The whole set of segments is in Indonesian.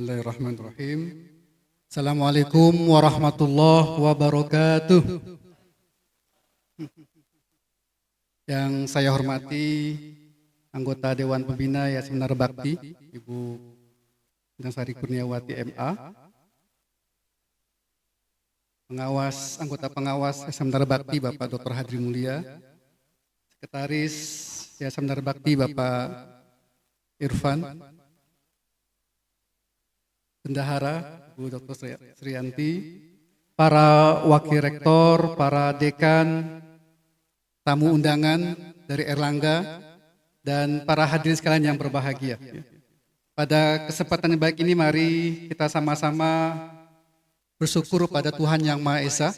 Bismillahirrahmanirrahim. Assalamualaikum warahmatullahi wabarakatuh. Yang saya hormati anggota Dewan Pembina Yayasan Menara Bakti, Ibu Sari Kurniawati MA, anggota pengawas Yayasan Menara Bakti Bapak Dr. Hadri Mulia, Sekretaris Yayasan Menara Bakti Bapak Irfan, Bendahara Bu Dr. Srianti, para wakil rektor, para dekan, tamu undangan dari Erlangga, dan para hadirin sekalian yang berbahagia. Pada kesempatan yang baik ini mari kita sama-sama bersyukur pada Tuhan Yang Maha Esa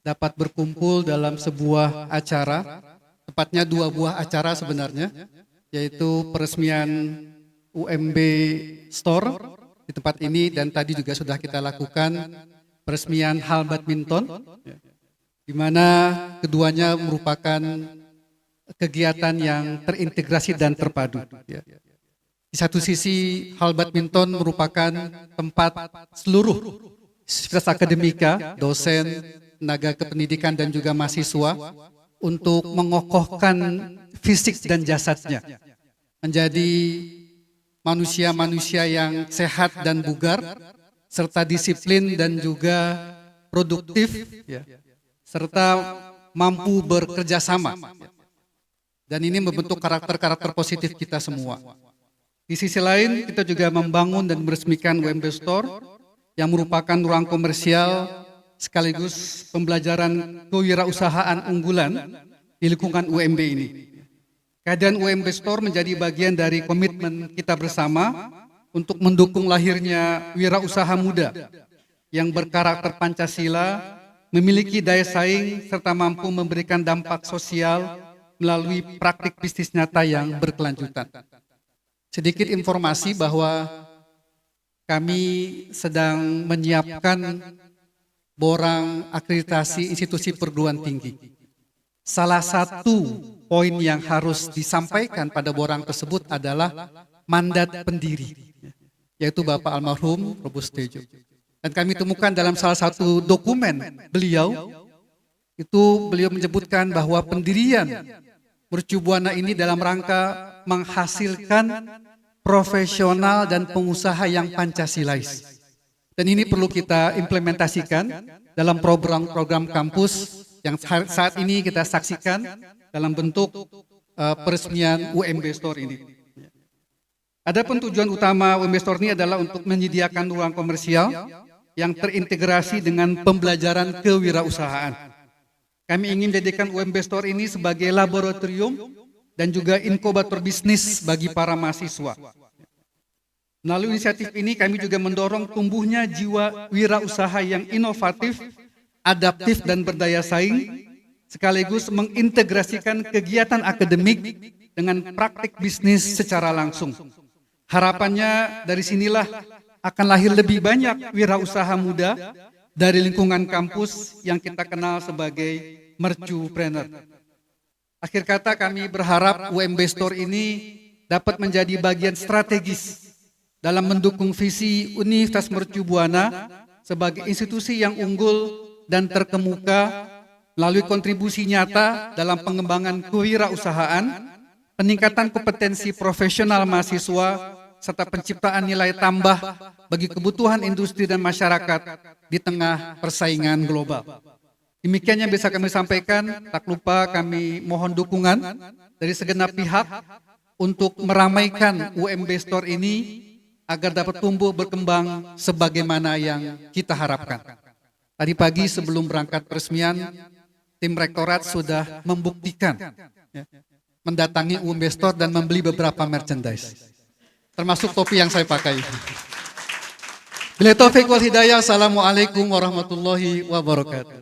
dapat berkumpul dalam sebuah acara, tepatnya dua buah acara sebenarnya, yaitu peresmian UMB Store di tempat ini, dan tadi juga sudah kita lakukan peresmian hall badminton, di mana keduanya merupakan kegiatan yang terintegrasi dan terpadu. Di satu sisi hall badminton merupakan tempat seluruh sivitas akademika, dosen, tenaga kependidikan dan juga mahasiswa untuk mengokohkan fisik dan jasadnya, menjadi manusia-manusia yang sehat dan bugar, serta disiplin dan juga produktif, serta mampu bekerja sama. Dan ini membentuk karakter-karakter positif kita semua. Di sisi lain, kita juga membangun dan meresmikan UMB Store yang merupakan ruang komersial sekaligus pembelajaran kewirausahaan unggulan di lingkungan UMB ini. Kehadiran UMB Store menjadi bagian dari komitmen kita bersama untuk mendukung lahirnya wirausaha muda yang berkarakter Pancasila, memiliki daya saing, serta mampu memberikan dampak sosial melalui praktik bisnis nyata yang berkelanjutan. Sedikit informasi bahwa kami sedang menyiapkan borang akreditasi institusi perguruan tinggi. Salah satu poin yang harus disampaikan pada borang tersebut adalah mandat pendiri, yaitu Bapak almarhum Robus Tejo. Dan kami temukan dalam salah satu dokumen beliau, itu beliau menyebutkan bahwa pendirian Mercu Buana ini dalam rangka menghasilkan profesional dan pengusaha yang Pancasilais. Dan ini perlu kita implementasikan dalam program-program kampus yang saat ini kita saksikan dalam bentuk peresmian UMB Store ini. Adapun tujuan utama UMB Store ini adalah untuk menyediakan ruang komersial yang terintegrasi dengan pembelajaran kewirausahaan. Kami ingin menjadikan UMB Store ini sebagai laboratorium dan juga inkubator bisnis bagi para mahasiswa. Melalui inisiatif ini kami juga mendorong tumbuhnya jiwa wirausaha yang inovatif, adaptif dan berdaya saing, sekaligus mengintegrasikan kegiatan akademik dengan praktik bisnis secara langsung. Harapannya dari sinilah akan lahir lebih banyak wirausaha muda dari lingkungan kampus yang kita kenal sebagai mercupreneur. Akhir kata kami berharap UMB Store ini dapat menjadi bagian strategis dalam mendukung visi Universitas Mercu Buana sebagai institusi yang unggul dan terkemuka melalui kontribusi nyata dalam pengembangan kewirausahaan, peningkatan kompetensi profesional mahasiswa, serta penciptaan nilai tambah bagi kebutuhan industri dan masyarakat di tengah persaingan global. Demikian yang bisa kami sampaikan, tak lupa kami mohon dukungan dari segenap pihak untuk meramaikan UMB Store ini agar dapat tumbuh berkembang sebagaimana yang kita harapkan. Tadi pagi sebelum berangkat peresmian, tim rektorat sudah membuktikan mendatangi UMB Store dan membeli beberapa merchandise, termasuk topi yang saya pakai. Bila taufik wal hidayah, assalamualaikum warahmatullahi wabarakatuh.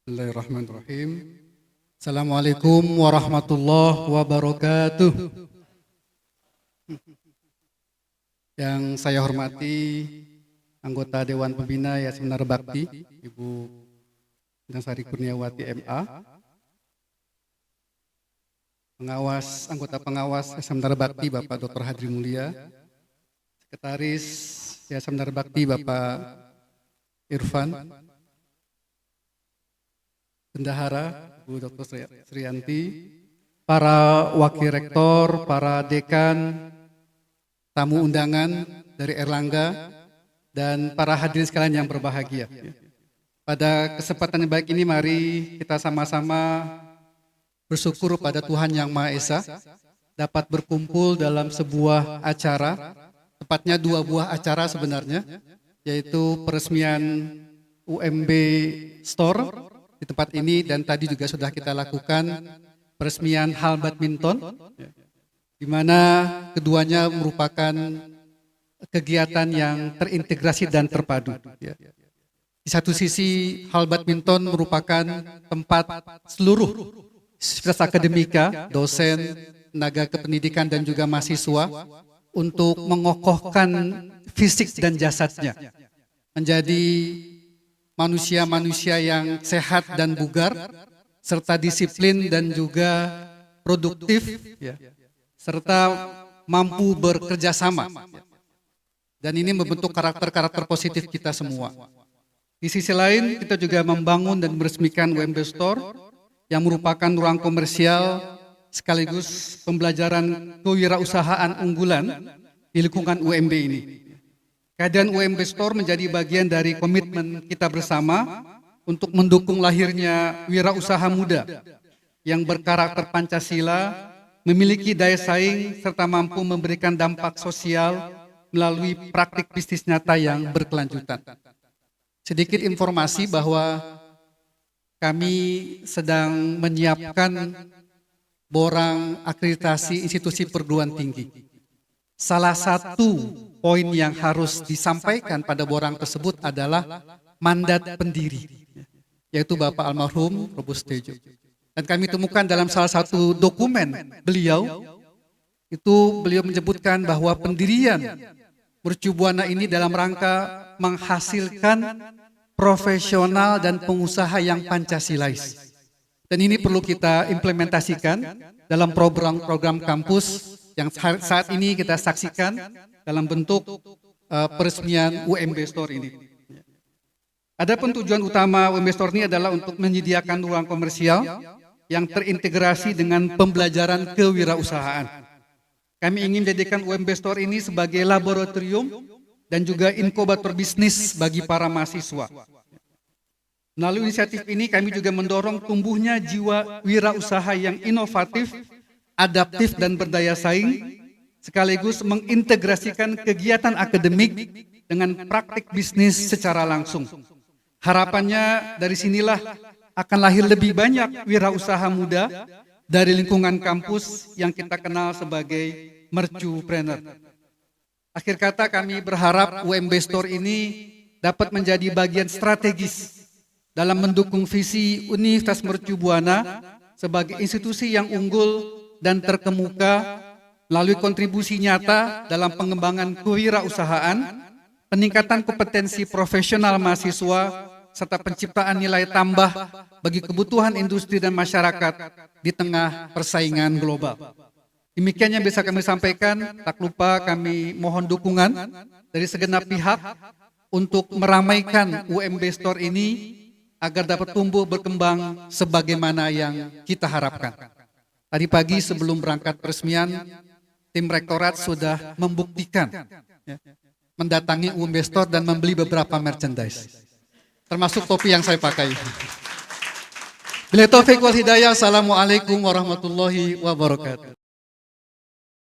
Bismillahirrahmanirrahim. Assalamualaikum warahmatullahi wabarakatuh. Yang saya hormati anggota Dewan Pembina Yayasan Menara Bakti, Ibu Sari Kurniawati MA, anggota pengawas Yayasan Menara Bakti Bapak Dr. Hadri Mulia, Sekretaris Yayasan Menara Bakti Bapak Irfan, Bendahara Bu Dr. Srianti, para wakil rektor, para dekan, tamu undangan dari Erlangga, dan para hadirin sekalian yang berbahagia. Pada kesempatan yang baik ini mari kita sama-sama bersyukur pada Tuhan Yang Maha Esa dapat berkumpul dalam sebuah acara, tepatnya dua buah acara sebenarnya, yaitu peresmian UMB Store di tempat ini, dan tadi juga sudah kita lakukan peresmian hall badminton, di mana keduanya merupakan kegiatan yang terintegrasi dan terpadu. Di satu sisi hall badminton merupakan tempat seluruh sivitas akademika, dosen, tenaga kependidikan dan juga mahasiswa untuk mengokohkan fisik dan jasadnya menjadi manusia-manusia yang sehat dan bugar, serta disiplin dan juga produktif, serta mampu bekerja sama. Dan ini membentuk karakter-karakter positif kita semua. Di sisi lain, kita juga membangun dan meresmikan UMB Store yang merupakan ruang komersial sekaligus pembelajaran kewirausahaan unggulan di lingkungan UMB ini. Kehadiran UMB Store menjadi bagian dari komitmen kita bersama untuk mendukung lahirnya wirausaha muda yang berkarakter Pancasila, memiliki daya saing, serta mampu memberikan dampak sosial melalui praktik bisnis nyata yang berkelanjutan. Sedikit informasi bahwa kami sedang menyiapkan borang akreditasi institusi perguruan tinggi. Salah satu poin yang harus disampaikan pada borang tersebut adalah mandat pendiri, yaitu Bapak almarhum Robus Tejo. Dan kami temukan dalam salah satu dokumen beliau, itu beliau menyebutkan bahwa pendirian Mercu Buana ini dalam rangka menghasilkan profesional dan pengusaha yang Pancasilais. Dan ini perlu kita implementasikan dalam program-program kampus yang saat ini kita saksikan dalam bentuk peresmian UMB Store ini. Adapun tujuan utama UMB Store ini adalah untuk menyediakan ruang komersial yang terintegrasi dengan pembelajaran kewirausahaan. Kami ingin menjadikan UMB Store ini sebagai laboratorium dan juga inkubator bisnis bagi para mahasiswa. Melalui inisiatif ini kami juga mendorong tumbuhnya jiwa wirausaha yang inovatif, adaptif dan berdaya saing, sekaligus mengintegrasikan kegiatan akademik dengan praktik bisnis secara langsung. Harapannya dari sinilah akan lahir lebih banyak wirausaha muda dari lingkungan kampus yang kita kenal sebagai mercupreneur. Akhir kata kami berharap UMB Store ini dapat menjadi bagian strategis dalam mendukung visi Universitas Mercu Buana sebagai institusi yang unggul dan terkemuka melalui kontribusi nyata dalam pengembangan kewirausahaan, peningkatan kompetensi profesional mahasiswa, serta penciptaan nilai tambah bagi kebutuhan industri dan masyarakat di tengah persaingan global. Demikian yang bisa kami sampaikan, tak lupa kami mohon dukungan dari segenap pihak untuk meramaikan UMB Store ini agar dapat tumbuh berkembang sebagaimana yang kita harapkan. Tadi pagi sebelum berangkat peresmian, tim rektorat sudah membuktikan mendatangi UMB Store dan membeli beberapa merchandise, termasuk topi yang saya pakai. Billahi taufiq wal hidayah. Assalamualaikum warahmatullahi wabarakatuh.